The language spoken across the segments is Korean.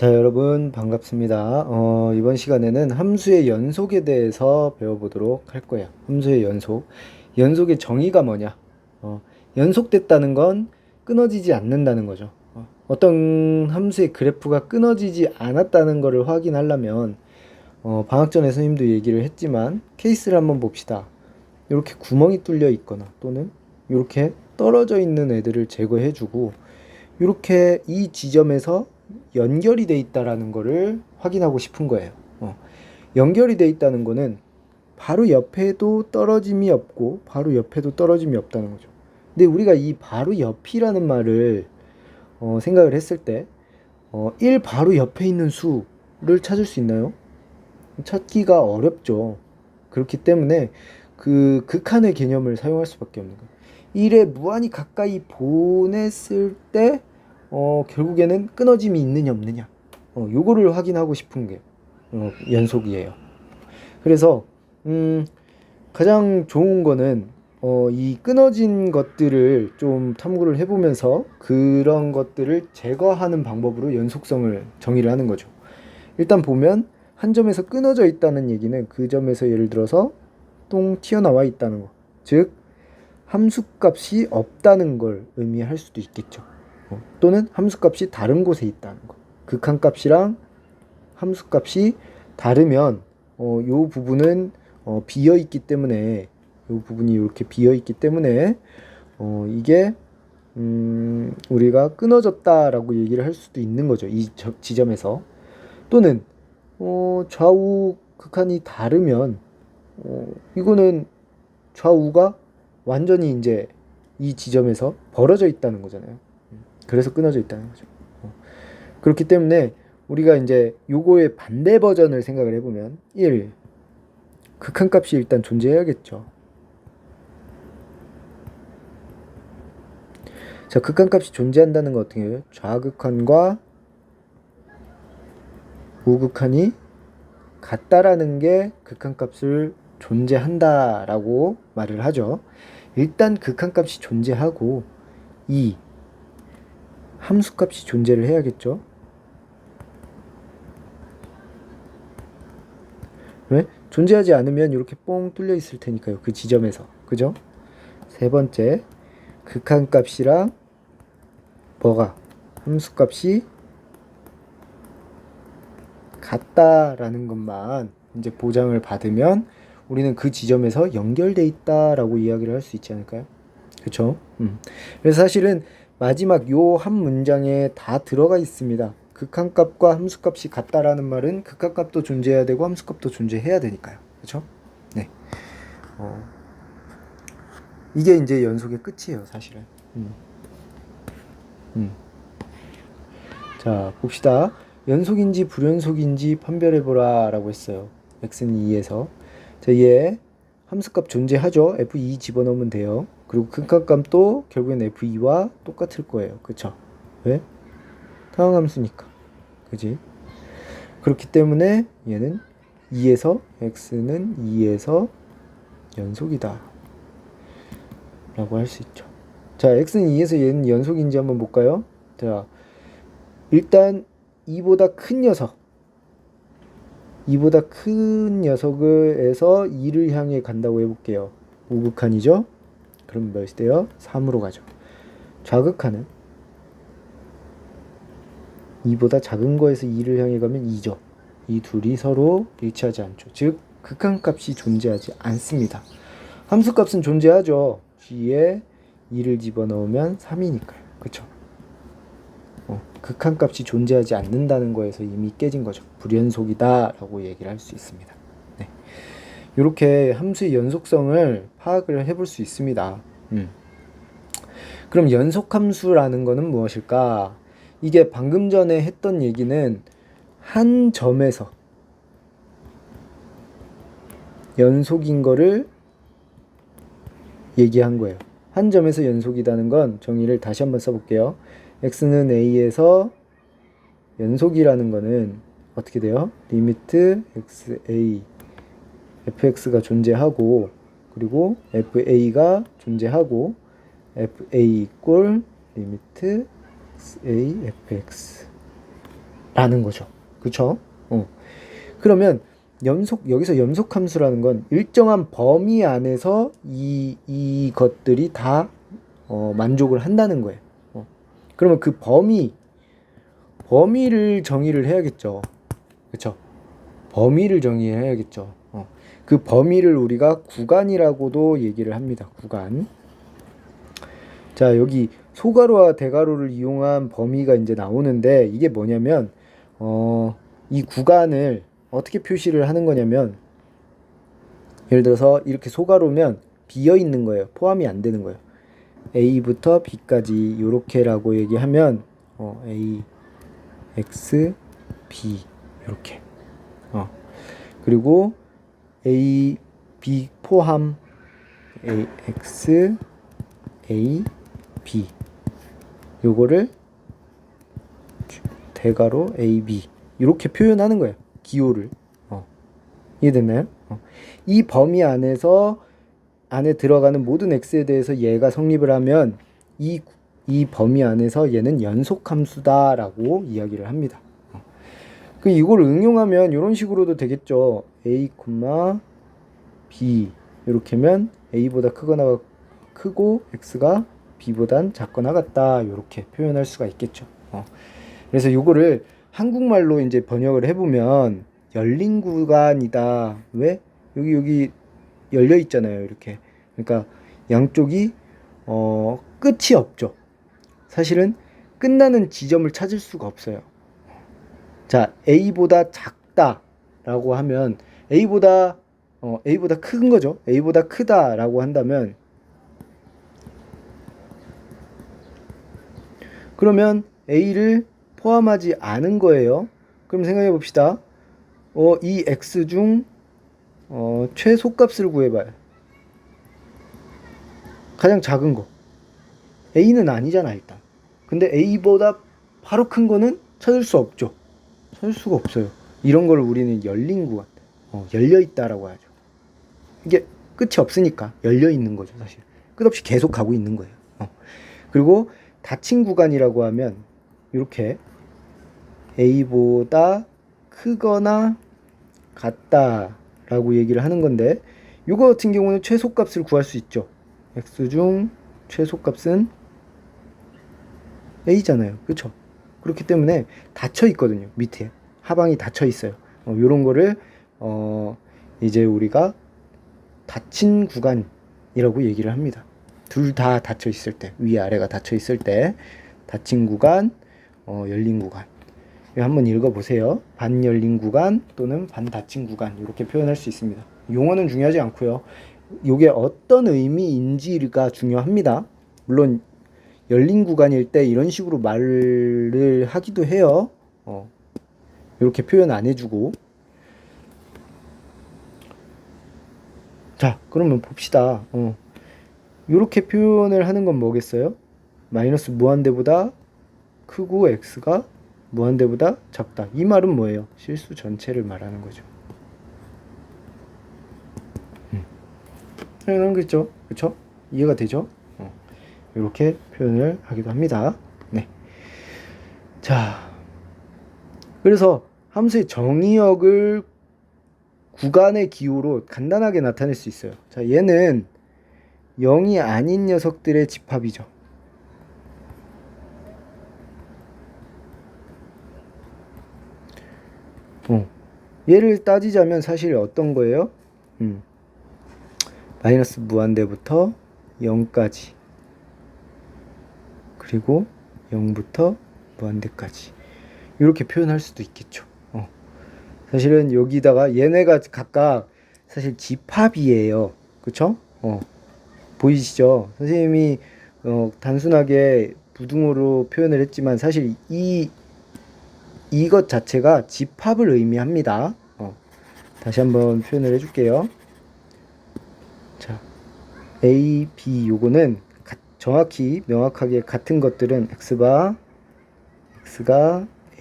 자, 여러분 반갑습니다. 이번 시간에는 함수의 연속에 대해서 배워보도록 할 거예요. 함수의 연속. 연속의 정의가 뭐냐? 연속됐다는 건 끊어지지 않는다는 거죠. 어떤 함수의 그래프가 끊어지지 않았다는 것을 확인하려면 방학 전에 선생님도 얘기를 했지만 케이스를 한번 봅시다. 이렇게 구멍이 뚫려 있거나 또는 이렇게 떨어져 있는 애들을 제거해주고 이렇게 이 지점에서 연결이 돼 있다라는 거를 확인하고 싶은 거예요. 연결이 돼 있다는 거는 바로 옆에도 떨어짐이 없고 바로 옆에도 떨어짐이 없다는 거죠. 근데 우리가 이 바로 옆이라는 말을 생각을 했을 때 1 바로 옆에 있는 수를 찾을 수 있나요? 찾기가 어렵죠. 그렇기 때문에 그 극한의 개념을 사용할 수밖에 없는 거예요. 1에 무한히 가까이 보냈을 때 결국에는 끊어짐이 있느냐 없느냐 요거를 확인하고 싶은 게 연속이에요. 그래서 가장 좋은 거는 이 끊어진 것들을 좀 탐구를 해보면서 그런 것들을 제거하는 방법으로 연속성을 정의를 하는 거죠. 일단 보면 한 점에서 끊어져 있다는 얘기는 그 점에서 예를 들어서 똥 튀어나와 있다는 거, 즉 함수값이 없다는 걸 의미할 수도 있겠죠. 또는 함수값이 다른 곳에 있다는 거. 극한값이랑 함수값이 다르면 요 부분은 비어 있기 때문에 요 부분이 이렇게 비어 있기 때문에 이게 우리가 끊어졌다라고 얘기를 할 수도 있는 거죠. 이 지점에서. 또는 좌우 극한이 다르면 이거는 좌우가 완전히 이제 이 지점에서 벌어져 있다는 거잖아요. 그래서 끊어져 있다는 거죠. 그렇기 때문에 우리가 이제 요거의 반대 버전을 생각을 해보면 1. 극한값이 일단 존재해야겠죠. 자, 극한값이 존재한다는 거 어떻게 해요? 좌극한과 우극한이 같다라는 게 극한값을 존재한다라고 말을 하죠. 일단 극한값이 존재하고 2. 함수값이 존재를 해야겠죠. 왜? 존재하지 않으면 이렇게 뻥 뚫려 있을 테니까요. 그 지점에서. 그죠? 세 번째, 극한값이랑 뭐가? 함수값이 같다라는 것만 이제 보장을 받으면 우리는 그 지점에서 연결돼 있다라고 이야기를 할 수 있지 않을까요? 그쵸? 그래서 사실은 마지막 요 한 문장에 다 들어가 있습니다. 극한값과 함수값이 같다라는 말은 극한값도 존재해야 되고 함수값도 존재해야 되니까요. 그쵸? 네. 이게 이제 연속의 끝이에요, 사실은. 자, 봅시다. 연속인지 불연속인지 판별해보라 라고 했어요. x는 2에서. 자, 얘 함수값 존재하죠. f2 집어넣으면 돼요. 그리고 극한값도 결국엔 f2와 똑같을 거예요. 그쵸? 왜? 상항함수니까. 그지? 그렇기 때문에 얘는 2에서 x는 2에서 연속이다 라고 할 수 있죠. 자, x는 2에서 얘는 연속인지 한번 볼까요? 자, 일단 2보다 큰 녀석, 2보다 큰 녀석에서 2를 향해 간다고 해볼게요. 우극한이죠? 그럼 몇이 돼요? 3으로 가죠. 좌극한은 2보다 작은 거에서 2를 향해 가면 2죠. 이 둘이 서로 일치하지 않죠. 즉 극한값이 존재하지 않습니다. 함수값은 존재하죠. g에 2를 집어넣으면 3이니까요. 그쵸? 극한값이 존재하지 않는다는 거에서 이미 깨진 거죠. 불연속이다 라고 얘기를 할 수 있습니다. 네. 이렇게 함수의 연속성을 파악을 해볼 수 있습니다. 그럼 연속함수라는 거는 무엇일까? 이게 방금 전에 했던 얘기는 한 점에서 연속인 거를 얘기한 거예요. 한 점에서 연속이라는 건 정의를 다시 한번 써볼게요. x는 a에서 연속이라는 거는 어떻게 돼요? 리미트 xa fx가 존재하고 그리고 fa가 존재하고 fa 이꼴 리미트 a fx 라는 거죠. 그쵸? 그러면 여기서 연속 함수라는 건 일정한 범위 안에서 이 것들이 다 만족을 한다는 거예요. 그러면 그 범위를 정의를 해야겠죠. 그쵸? 범위를 정의해야겠죠. 그 범위를 우리가 구간이라고도 얘기를 합니다. 구간. 자, 여기 소가로와 대가로를 이용한 범위가 이제 나오는데 이게 뭐냐면 이 구간을 어떻게 표시를 하는 거냐면 예를 들어서 이렇게 소가로면 비어 있는 거예요. 포함이 안 되는 거예요. A부터 B까지 요렇게라고 얘기하면 A, X, B 요렇게. 그리고 A, B 포함 A, X, A, B 요거를 대가로 A, B 이렇게 표현하는 거예요. 기호를. 이해됐나요? 이 범위 안에 들어가는 모든 x에 대해서 얘가 성립을 하면 이 범위 안에서 얘는 연속함수다라고 이야기를 합니다. 그 이걸 응용하면 이런 식으로도 되겠죠. a, b 이렇게면 a보다 크거나 크고 x가 b보단 작거나 같다 이렇게 표현할 수가 있겠죠. 그래서 이거를 한국말로 이제 번역을 해보면 열린 구간이다. 왜? 여기 열려 있잖아요. 이렇게. 그러니까 양쪽이 끝이 없죠. 사실은 끝나는 지점을 찾을 수가 없어요. 자, A보다 작다라고 하면 A보다 큰 거죠. A보다 크다라고 한다면 그러면 A를 포함하지 않은 거예요. 그럼 생각해 봅시다. 이 X 중 최소값을 구해봐요. 가장 작은 거. A는 아니잖아, 일단. 근데 A보다 바로 큰 거는 찾을 수 없죠. 찾을 수가 없어요. 이런 걸 우리는 열린 구간, 열려 있다라고 하죠. 이게 끝이 없으니까 열려 있는 거죠, 사실. 끝없이 계속 가고 있는 거예요. 그리고 닫힌 구간이라고 하면 이렇게 A보다 크거나 같다라고 얘기를 하는 건데 이거 같은 경우는 최소값을 구할 수 있죠. X 중 최소값은 A잖아요. 그렇죠? 그렇기 때문에 닫혀 있거든요. 밑에 하방이 닫혀 있어요. 요런 거를 이제 우리가 닫힌 구간이라고 얘기를 합니다. 둘 다 닫혀 있을 때, 위 아래가 닫혀 있을 때 닫힌 구간, 열린 구간. 한번 읽어보세요. 반 열린 구간 또는 반 닫힌 구간 이렇게 표현할 수 있습니다. 용어는 중요하지 않고요. 이게 어떤 의미인지가 중요합니다. 물론 열린 구간일 때 이런 식으로 말을 하기도 해요. 이렇게 표현 안 해주고. 자, 그러면 봅시다. 이렇게 표현을 하는 건 뭐겠어요? 마이너스 무한대보다 크고 x가 무한대보다 작다. 이 말은 뭐예요? 실수 전체를 말하는 거죠. 당연한 거죠. 그쵸? 이해가 되죠? 이렇게 표현을 하기도 합니다. 네. 자, 그래서 함수의 정의역을 구간의 기호로 간단하게 나타낼 수 있어요. 자, 얘는 0이 아닌 녀석들의 집합이죠. 얘를 따지자면 사실 어떤 거예요? 마이너스 무한대부터 0까지 그리고 0부터 무한대까지 이렇게 표현할 수도 있겠죠. 사실은 여기다가 얘네가 각각 사실 집합이에요. 그쵸? 보이시죠? 선생님이 단순하게 부등호로 표현을 했지만 사실 이것 자체가 집합을 의미합니다. 다시 한번 표현을 해줄게요. 자, A, B 요거는 정확히 명확하게 같은 것들은 x가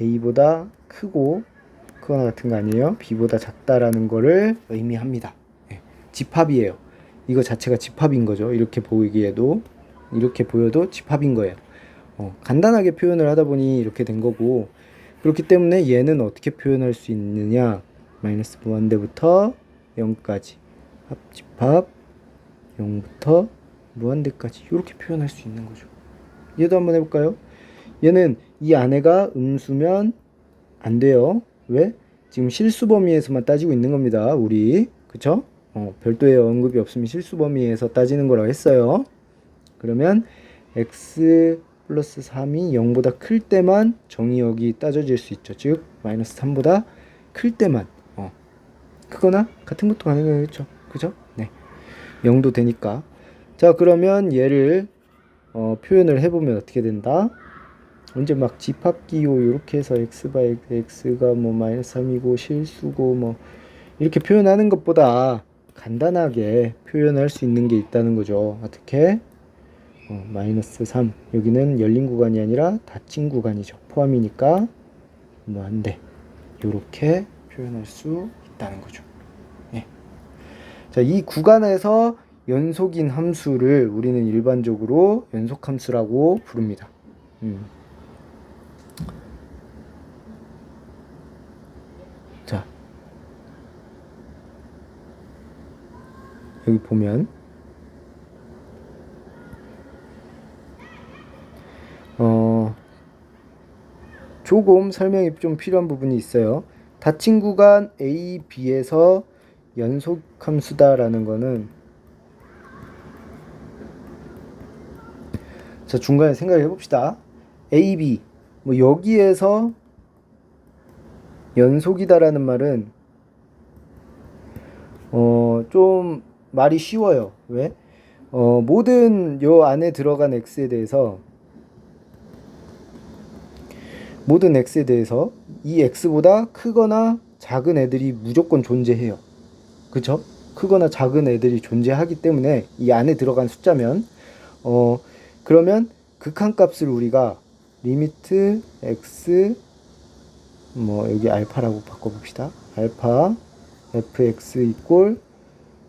A보다 크고 크거나 같은 거 아니에요? B보다 작다라는 거를 의미합니다. 집합이에요. 이거 자체가 집합인 거죠. 이렇게 보이기에도 이렇게 보여도 집합인 거예요. 간단하게 표현을 하다 보니 이렇게 된 거고 그렇기 때문에 얘는 어떻게 표현할 수 있느냐? 마이너스 무한대부터 0까지 합집합 0부터 무한대까지 이렇게 표현할 수 있는 거죠. 얘도 한번 해볼까요? 얘는 이 안에가 음수면 안 돼요. 왜? 지금 실수 범위에서만 따지고 있는 겁니다. 우리 그쵸? 별도의 언급이 없으면 실수 범위에서 따지는 거라고 했어요. 그러면 x 플러스 3이 0보다 클 때만 정의역이 따져질 수 있죠. 즉 마이너스 3보다 클 때만 크거나 같은 것도 가능하겠죠. 그죠? 네. 0도 되니까. 자, 그러면 얘를 표현을 해보면 어떻게 된다? 언제 막 집합기호 이렇게 해서 x가 뭐 마이너스 3이고 실수고 뭐 이렇게 표현하는 것보다 간단하게 표현할 수 있는 게 있다는 거죠. 어떻게? 마이너스 3 여기는 열린 구간이 아니라 닫힌 구간이죠. 포함이니까 뭐 안 돼. 요렇게 표현할 수 있다는 거죠. 예. 자, 이 구간에서 연속인 함수를 우리는 일반적으로 연속함수라고 부릅니다. 자, 여기 보면 조금 설명이 좀 필요한 부분이 있어요. 닫힌 구간 A, B에서 연속함수다라는 거는 자, 중간에 생각을 해봅시다. A, B 뭐 여기에서 연속이다라는 말은 좀 말이 쉬워요. 왜? 모든 요 안에 들어간 x에 대해서 모든 x에 대해서 이 x보다 크거나 작은 애들이 무조건 존재해요. 그쵸? 크거나 작은 애들이 존재하기 때문에 이 안에 들어간 숫자면 그러면 극한값을 우리가 리미트 x 뭐 여기 알파라고 바꿔봅시다. 알파 fx 이꼴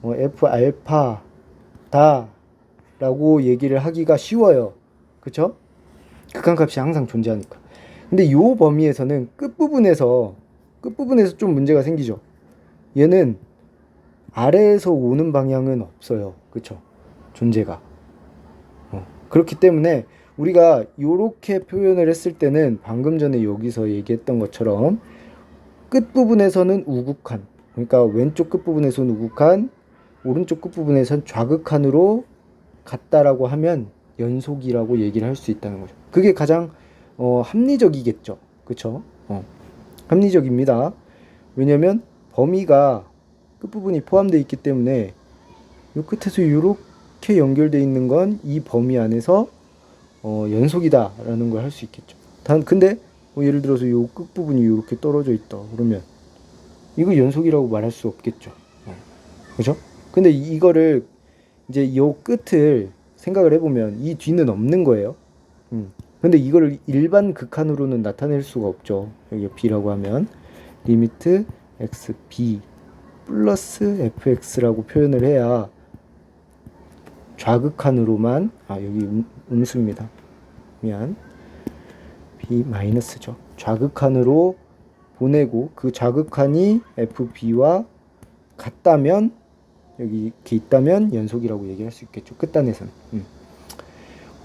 f 알파다 라고 얘기를 하기가 쉬워요. 그쵸? 극한값이 항상 존재하니까. 근데 요 범위에서는 끝부분에서 좀 문제가 생기죠. 얘는 아래에서 오는 방향은 없어요. 그쵸? 존재가. 그렇기 때문에 우리가 요렇게 표현을 했을 때는 방금 전에 여기서 얘기했던 것처럼 끝부분에서는 우극한, 그러니까 왼쪽 끝부분에서는 우극한, 오른쪽 끝부분에서는 좌극한으로 같다라고 하면 연속이라고 얘기를 할 수 있다는 거죠. 그게 가장 합리적이겠죠. 그쵸? 합리적입니다. 왜냐면 범위가 끝부분이 포함되어 있기 때문에 이 끝에서 이렇게 연결되어 있는 건 이 범위 안에서 연속이다 라는 걸 할 수 있겠죠. 근데 뭐 예를 들어서 이 끝부분이 이렇게 떨어져 있다 그러면 이거 연속이라고 말할 수 없겠죠. 그죠? 근데 이거를 이제 요 끝을 생각을 해보면 이 뒤는 없는 거예요. 근데 이거를 일반 극한으로는 나타낼 수가 없죠. 여기 b라고 하면 리미트 x b 플러스 fx라고 표현을 해야 좌극한으로만 여기 음수입니다. 미안. b 마이너스죠. 좌극한으로 보내고 그 좌극한이 fb와 같다면 여기 이렇게 있다면 연속이라고 얘기할 수 있겠죠. 끝단에서는.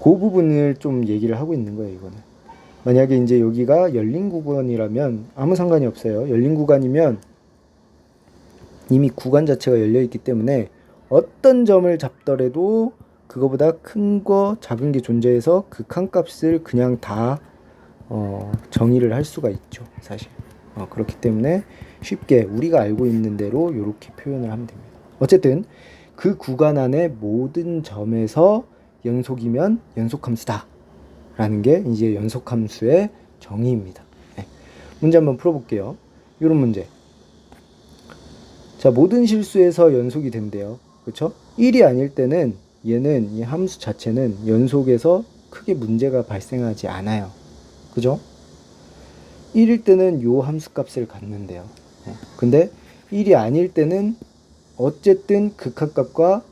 그 부분을 좀 얘기를 하고 있는 거예요, 이거는. 만약에 이제 여기가 열린 구간이라면 아무 상관이 없어요. 열린 구간이면 이미 구간 자체가 열려 있기 때문에 어떤 점을 잡더라도 그거보다 큰 거, 작은 게 존재해서 극한값을 그냥 다 정의를 할 수가 있죠, 사실. 그렇기 때문에 쉽게 우리가 알고 있는 대로 이렇게 표현을 하면 됩니다. 어쨌든 그 구간 안의 모든 점에서 연속이면 연속함수다 라는 게 이제 연속함수의 정의입니다. 네. 문제 한번 풀어볼게요. 이런 문제. 자, 모든 실수에서 연속이 된대요. 그쵸? 1이 아닐 때는 얘는 이 함수 자체는 연속에서 크게 문제가 발생하지 않아요. 그죠? 1일 때는 요 함수 값을 갖는데요. 근데 1이 아닐 때는 어쨌든 극한값과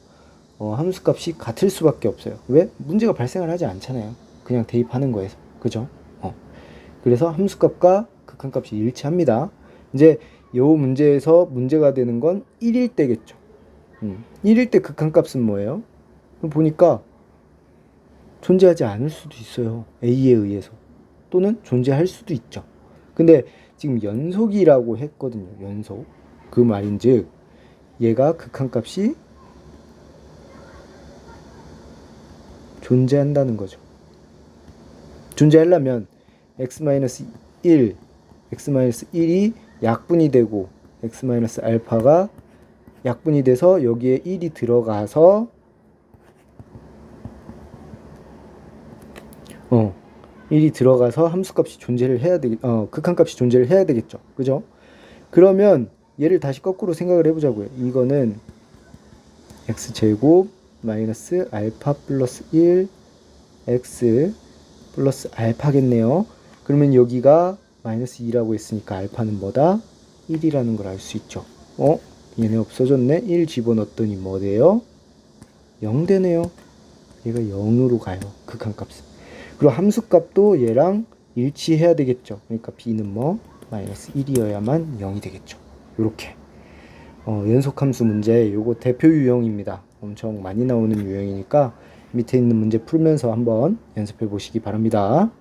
함수 값이 같을 수밖에 없어요. 왜? 문제가 발생을 하지 않잖아요. 그냥 대입하는 거에서. 그죠? 그래서 함수 값과 극한값이 일치합니다. 이제 요 문제에서 문제가 되는 건 1일 때겠죠. 1일 때 극한값은 뭐예요? 보니까 존재하지 않을 수도 있어요. A에 의해서. 또는 존재할 수도 있죠. 근데 지금 연속이라고 했거든요. 연속. 그 말인즉 얘가 극한값이 존재한다는 거죠. 존재하려면 x-1, x-1이 약분이 되고 x-알파가 약분이 돼서 여기에 1이 들어가서 1이 들어가서 함수값이 존재를 해야 극한값이 존재를 해야 되겠죠. 그죠? 그러면 얘를 다시 거꾸로 생각을 해보자고요. 이거는 x제곱 마이너스 알파 플러스 1 x 플러스 알파겠네요. 그러면 여기가 마이너스 2라고 했으니까 알파는 뭐다? 1이라는 걸 알 수 있죠. 얘네 없어졌네. 1 집어넣었더니 뭐 돼요? 0 되네요. 얘가 0으로 가요. 극한값은. 그리고 함수값도 얘랑 일치해야 되겠죠. 그러니까 b는 뭐? 마이너스 1이어야만 0이 되겠죠. 요렇게. 연속함수 문제 요거 대표 유형입니다. 엄청 많이 나오는 유형이니까 밑에 있는 문제 풀면서 한번 연습해 보시기 바랍니다.